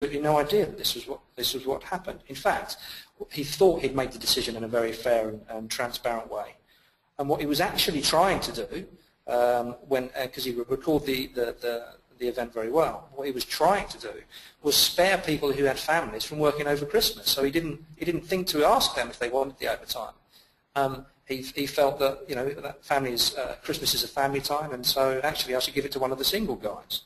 absolutely no idea that this was what happened. In fact, he thought he'd made the decision in a very fair and transparent way. And what he was actually trying to do, because he recalled the event very well, what he was trying to do was spare people who had families from working over Christmas. So he didn't think to ask them if they wanted the overtime. He felt that that Christmas is a family time, and so actually I should give it to one of the single guys.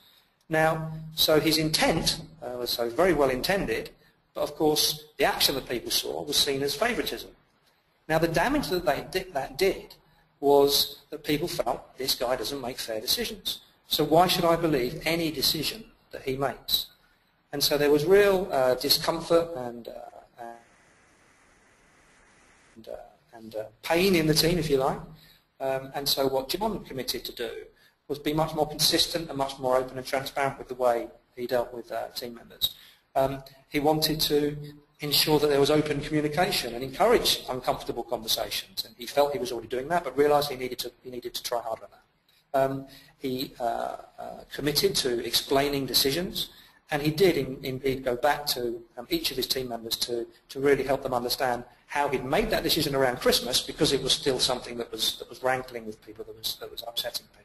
Now, so his intent was so very well intended, but of course the action that people saw was seen as favouritism. Now the damage that that did was that people felt this guy doesn't make fair decisions. So why should I believe any decision that he makes? And so there was real discomfort and pain in the team, if you like. And so what John committed to do was be much more consistent and much more open and transparent with the way he dealt with team members. He wanted to ensure that there was open communication and encourage uncomfortable conversations. And he felt he was already doing that, but realised he needed to try harder on that. He committed to explaining decisions, and he did indeed go back to each of his team members to really help them understand how he'd made that decision around Christmas, because it was still something that was rankling with people, that was upsetting people.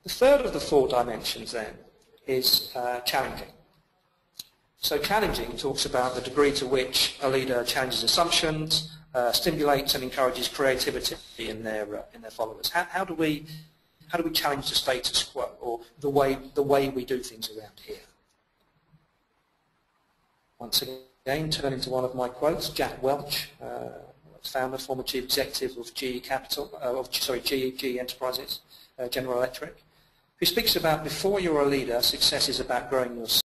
The third of the 4 dimensions then is challenging. So challenging talks about the degree to which a leader challenges assumptions, stimulates and encourages creativity in their followers. How do we challenge the status quo, or the way we do things around here? Once again, turning to one of my quotes, Jack Welch, founder, former chief executive of GE Enterprises, General Electric, who speaks about, before you're a leader, success is about growing your